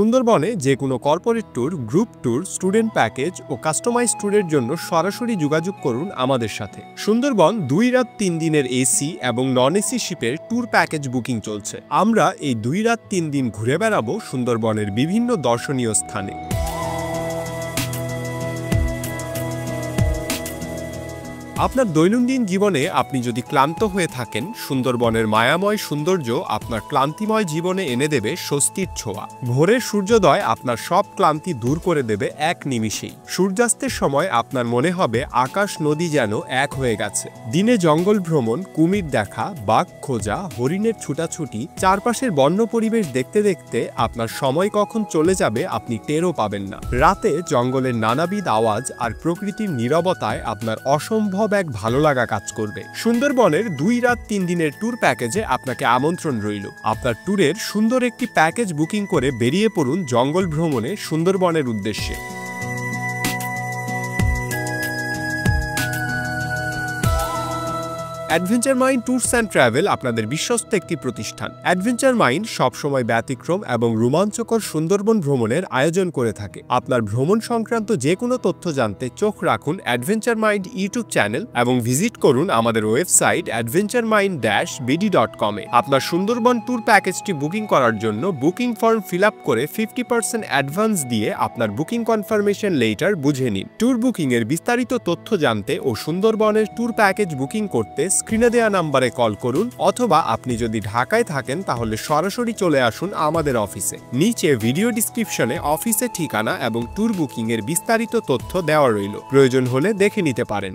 সুন্দরবনে যে কোনো corporate tour, group tour, student package ও কাস্টমাইজ ট্যুরের জন্য সরাসরি যোগাযোগ করুন আমাদের সাথে। সুন্দরবন 2 রাত 3 দিনের এসি এবং নন এসি শিপের ট্যুর প্যাকেজ বুকিং চলছে। আমরা এই 2 রাত 3 দিন ঘুরে বেড়াবো সুন্দরবনের বিভিন্ন দর্শনীয় স্থানে। আপনার দৈনন্দিন জীবনে আপনি যদি ক্লান্ত হয়ে থাকেন, সুন্দরবনের মায়াময় সৌন্দর্য আপনার ক্লান্তিময় জীবনে এনে দেবে স্বস্তির ছোঁয়া। ভোরের সূর্যোদয় আপনার সব ক্লান্তি দূর করে দেবে এক নিমিষেই। সূর্যাস্তের সময় আপনার মনে হবে আকাশ নদী যেন এক হয়ে গেছে। দিনে জঙ্গল ভ্রমণ, কুমির দেখা, বাঘ খোঁজা, হরিণের ছুটাছুটি, চারপাশের বন্য পরিবেশ দেখতে দেখতে আপনার সময় কখন চলে যাবে আপনি টেরও পাবেন না। রাতে জঙ্গলের নানাবিধ আওয়াজ আর প্রকৃতির নীরবতায় আপনার অসম্ভব এক ভালো লাগা কাজ করবে। সুন্দরবনের 2 রাত 3 দিনের ট্যুর প্যাকেজে আপনাকে আমন্ত্রণ রইল। আপনার ট্যুরের সুন্দর একটি প্যাকেজ বুকিং করে বেরিয়ে পড়ুন জঙ্গল ভ্রমণে সুন্দরবনের উদ্দেশ্যে। Adventure mind tours and travel আপনাদের বিশ্বস্ত একটি প্রতিষ্ঠান। অ্যাডভেঞ্চার মাইন্ড সবসময় ব্যতিক্রম এবং রোমাঞ্চকর সুন্দরবন ভ্রমণের আয়োজন করে থাকে। আপনার ভ্রমণ সংক্রান্ত যে কোনো তথ্য জানতে চোখ রাখুন অ্যাডভেঞ্চার মাইন্ড ইউটিউব চ্যানেল এবং ভিজিট করুন আমাদের ওয়েবসাইট adventuremind-bd.com-এ। আপনার সুন্দরবন ট্যুর প্যাকেজটি বুকিং করার জন্য বুকিং ফর্ম ফিল আপ করে 50% অ্যাডভান্স দিয়ে আপনার বুকিং কনফার্মেশন লেটার বুঝে নিন। ট্যুর বুকিংয়ের বিস্তারিত তথ্য জানতে ও সুন্দরবনের ট্যুর প্যাকেজ বুকিং করতে স্ক্রিনে দেওয়া নাম্বারে কল করুন, অথবা আপনি যদি ঢাকায় থাকেন তাহলে সরাসরি চলে আসুন আমাদের অফিসে। নিচে ভিডিও ডিসক্রিপশনে অফিসের ঠিকানা এবং ট্যুর বুকিং এর বিস্তারিত তথ্য দেওয়া রইল, প্রয়োজন হলে দেখে নিতে পারেন।